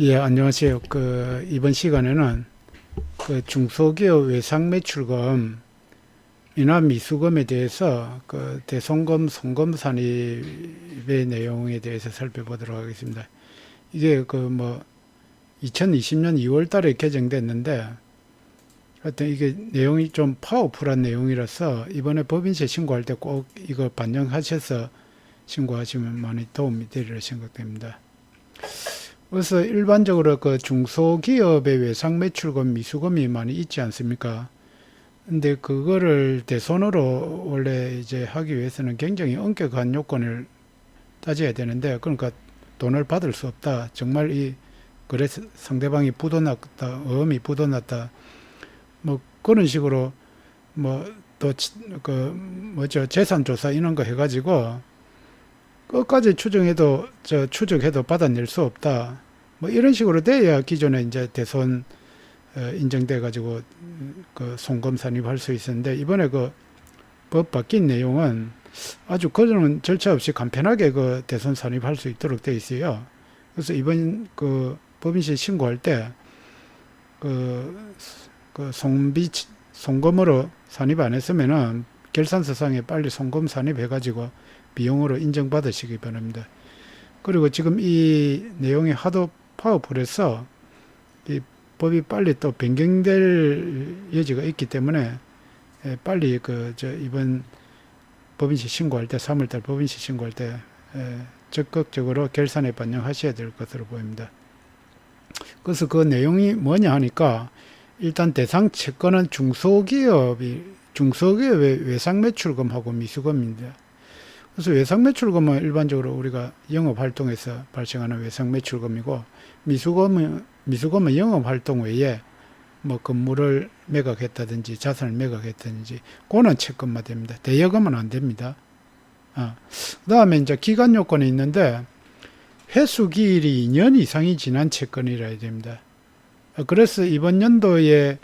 예, 안녕하세요. 이번 시간에는 중소기업 외상매출금, 미납미수금에 대해서 대손금, 송금 산입의 내용에 대해서 살펴보도록 하겠습니다. 이게 2020년 2월 달에 개정됐는데, 하여튼 이게 내용이 좀 파워풀한 내용이라서 이번에 법인세 신고할 때 꼭 이거 반영하셔서 신고하시면 많이 도움이 되리라 생각됩니다. 그래서 일반적으로 중소기업의 외상매출금 미수금이 많이 있지 않습니까? 근데 그거를 대손으로 원래 이제 하기 위해서는 굉장히 엄격한 요건을 따져야 되는데, 그러니까 돈을 받을 수 없다. 정말 그래서 상대방이 부도났다, 어음이 부도났다. 뭐 그런 식으로 또 재산조사 이런 거 해가지고 끝까지 추적해도 받아낼 수 없다. 뭐 이런 식으로 돼야 기존에 이제 대손 인정돼 가지고 송금 산입할 수 있었는데, 이번에 법 바뀐 내용은 아주 그런 절차 없이 간편하게 대손 산입할 수 있도록 돼 있어요. 그래서 이번 법인세 신고할 때 송금으로 산입 안 했으면은 결산서상에 빨리 송금 산입해 가지고 비용으로 인정받으시기 바랍니다. 그리고 지금 이 내용이 하도 파워풀해서 이 법이 빨리 또 변경될 여지가 있기 때문에 빨리 이번 법인세 신고할 때 3월달 법인세 신고할 때 적극적으로 결산에 반영하셔야 될 것으로 보입니다. 그래서 그 내용이 뭐냐 하니까, 일단 대상 채권은 중소기업의 외상매출금하고 미수금입니다. 그래서 외상매출금은 일반적으로 우리가 영업활동에서 발생하는 외상매출금이고, 미수금은 영업활동 외에 뭐 건물을 매각했다든지 자산을 매각했다든지 그거는 채권만 됩니다. 대여금은 안 됩니다. 그 다음에 이제 기간 요건이 있는데, 회수기일이 2년 이상이 지난 채권이라 해야 됩니다. 그래서 이번 연도에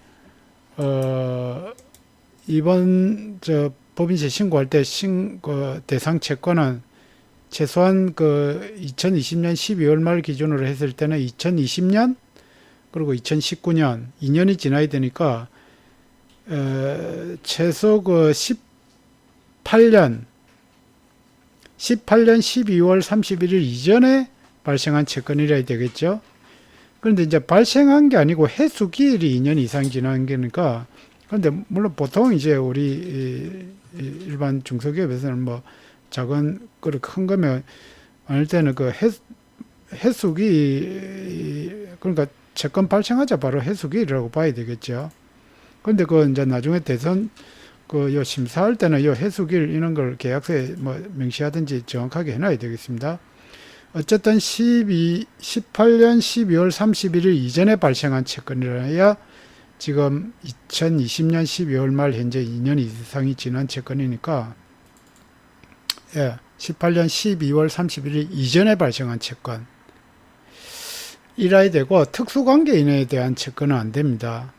이번 법인세 신고할 때 대상 채권은 최소한 2020년 12월 말 기준으로 했을 때는 2020년 그리고 2019년 2년이 지나야 되니까 최소 18년 12월 31일 이전에 발생한 채권이라 해야 되겠죠. 그런데 이제 발생한 게 아니고 해수기일이 2년 이상 지난 게니까, 그런데 물론 보통 이제 우리 일반 중소기업에서는 뭐 작은 큰 거면 아닐 때는 해수기, 그러니까 채권 발생하자 바로 해수기일이라고 봐야 되겠죠. 그런데 이제 나중에 대선 요 심사할 때는 요 해수기일 이런 걸 계약서에 뭐 명시하든지 정확하게 해놔야 되겠습니다. 어쨌든 18년 12월 31일 이전에 발생한 채권이라야 지금 2020년 12월 말 현재 2년 이상이 지난 채권이니까, 18년 12월 31일 이전에 발생한 채권 이라야 되고, 특수관계인에 대한 채권은 안 됩니다.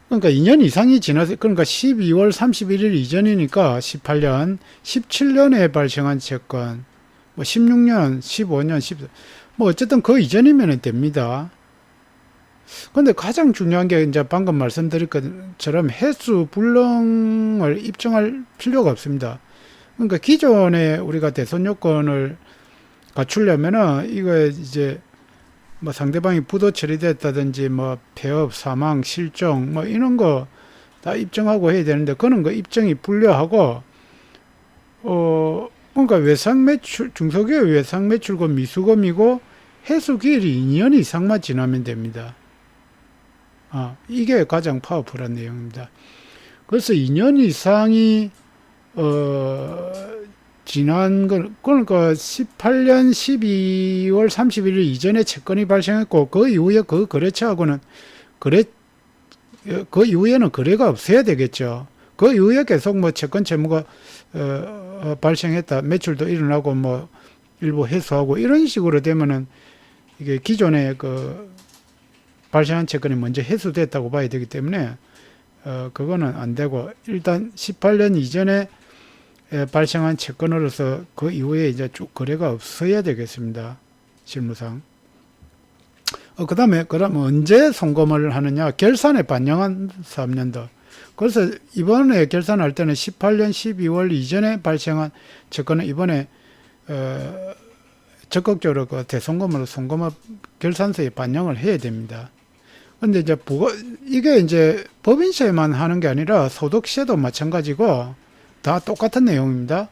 그러니까 2년 이상이 지나서, 그러니까 12월 31일 이전이니까 18년, 17년에 발생한 채권, 뭐 16년, 15년, 뭐 어쨌든 그 이전이면 됩니다. 근데 가장 중요한 게 이제 방금 말씀드린 것처럼 해수 불능을 입증할 필요가 없습니다. 그러니까 기존에 우리가 대손 요건을 갖추려면은 이거 이제 뭐 상대방이 부도 처리됐다든지 뭐 폐업, 사망, 실종 뭐 이런 거 다 입증하고 해야 되는데, 그런 거 입증이 불려하고 그러니까 중소기업 외상매출금 미수금이고 해수기일이 2년 이상만 지나면 됩니다. 이게 가장 파워풀한 내용입니다. 그래서 2년 이상이 지난 건, 그러니까 18년 12월 31일 이전에 채권이 발생했고, 그 이후에 그 거래처하고는 그 이후에는 거래가 없어야 되겠죠. 그 이후에 계속 뭐 채권 채무가 발생했다, 매출도 일어나고 뭐 일부 회수하고 이런 식으로 되면은 이게 기존에 발생한 채권이 먼저 회수됐다고 봐야 되기 때문에 그거는 안 되고, 일단 18년 이전에 발생한 채권으로서 그 이후에 이제 쭉 거래가 없어야 되겠습니다. 실무상. 그럼 언제 송금을 하느냐? 결산에 반영한 사업년도. 그래서 이번에 결산할 때는 18년 12월 이전에 발생한 채권은 이번에 적극적으로 그 대송금으로 송금업 결산서에 반영을 해야 됩니다. 근데 이제 이게 이제 법인세만 하는 게 아니라 소득세도 마찬가지고 다 똑같은 내용입니다.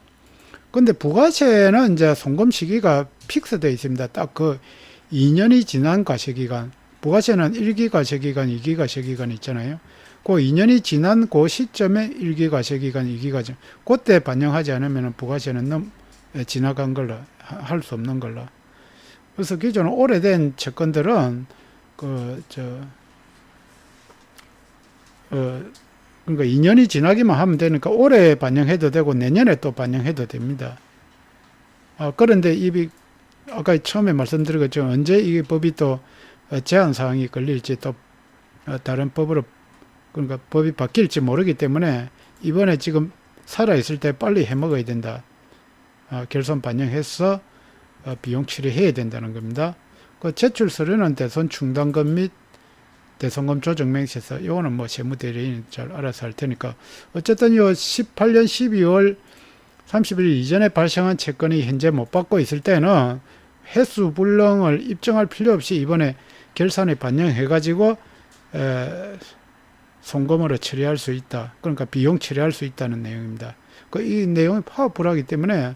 근데 부가세는 이제 송금 시기가 픽스되어 있습니다. 딱 그 2년이 지난 과세기간, 부가세는 1기 과세기간, 2기 과세기간 있잖아요. 그 2년이 지난 그 시점에 1기 과세기간, 2기 과세, 그때 반영하지 않으면 부가세는 지나간 걸로, 할 수 없는 걸로. 그래서 기존 오래된 채권들은, 그러니까 2년이 지나기만 하면 되니까 올해 반영해도 되고 내년에 또 반영해도 됩니다. 그런데 아까 처음에 말씀드린 것처럼 언제 이 법이 또 제한 사항이 걸릴지 또 다른 법으로 그러니까 법이 바뀔지 모르기 때문에 이번에 지금 살아있을 때 빨리 해먹어야 된다. 결손 반영해서 비용 처리해야 된다는 겁니다. 그 제출 서류는 대손 충당금 및 대손금 조정맹세서 이거는 뭐 세무대리인이 잘 알아서 할 테니까 어쨌든 요 18년 12월 30일 이전에 발생한 채권이 현재 못 받고 있을 때는 회수 불능을 입증할 필요 없이 이번에 결산에 반영해 가지고 송금으로 처리할 수 있다. 그러니까 비용 처리할 수 있다는 내용입니다. 이 내용이 파워풀하기 때문에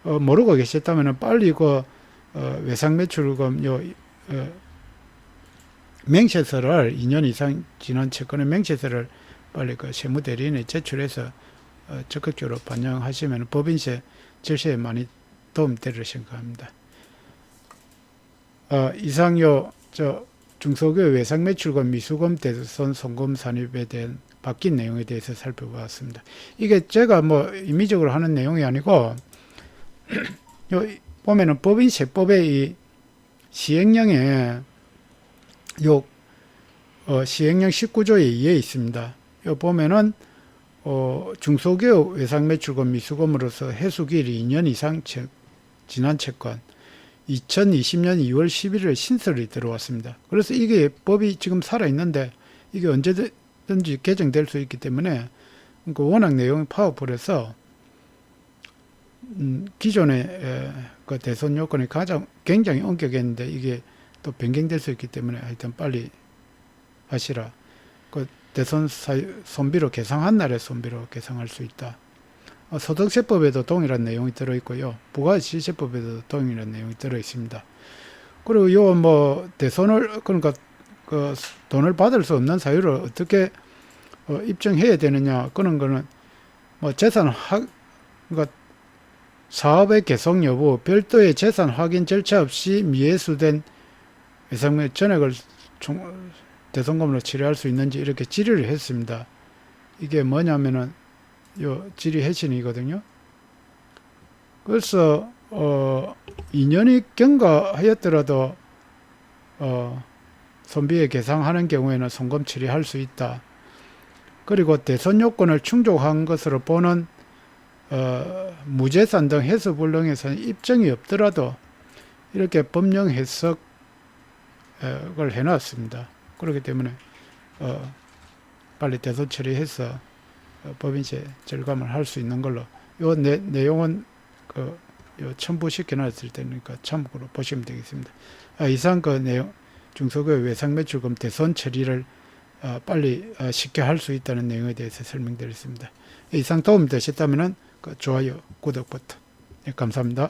모르고 계셨다면 빨리 외상매출금 맹세서를 2년 이상 지난 채권의 맹세서를 빨리 세무대리인에 제출해서 적극적으로 반영하시면 법인세 절세에 많이 도움되리라 생각합니다. 이상 중소기업 외상매출금 미수금 대손 송금 산입에 대한 바뀐 내용에 대해서 살펴보았습니다. 이게 제가 뭐 임의적으로 하는 내용이 아니고 보면은 법인세법의 이 시행령에 시행령 19조에 2에 있습니다. 요 보면은 중소기업 외상매출금 미수금으로서 해수기일이 2년 이상 지난 채권 2020년 2월 11일 신설이 들어왔습니다. 그래서 이게 법이 지금 살아있는데 이게 언제든지 개정될 수 있기 때문에 그러니까 워낙 내용이 파워풀해서 기존의 그 대손 요건이 굉장히 엄격했는데 이게 또 변경될 수 있기 때문에 하여튼 빨리 하시라. 그 대손 손비로 계상한 날에 손비로 계상할 수 있다. 소득세법에도 동일한 내용이 들어있고요. 부가시세법에도 동일한 내용이 들어있습니다. 그리고 대손을 그러니까 그 돈을 받을 수 없는 사유를 어떻게 입증해야 되느냐 그런 거는 그러니까 사업의 계속 여부, 별도의 재산 확인 절차 없이 미회수된 외상매 전액을 대손금으로 처리할 수 있는지 이렇게 질의를 했습니다. 이게 뭐냐면은 질의 해신이거든요. 그래서 2년이 경과하였더라도 손비에 계상하는 경우에는 송금 처리할 수 있다. 그리고 대손 요건을 충족한 것으로 보는 무재산 등 해수불능에서는 입증이 없더라도 이렇게 법령 해석을 해놨습니다. 그렇기 때문에 빨리 대손 처리해서 법인세 절감을 할 수 있는 걸로 요 내용은 첨부시켜 놨을 테니까 참고로 보시면 되겠습니다. 이상 그 내용 중소기업 외상매출금 대손 처리를 빨리 쉽게 할 수 있다는 내용에 대해서 설명드렸습니다. 이상 도움이 되셨다면 좋아요, 구독 버튼. 네, 감사합니다.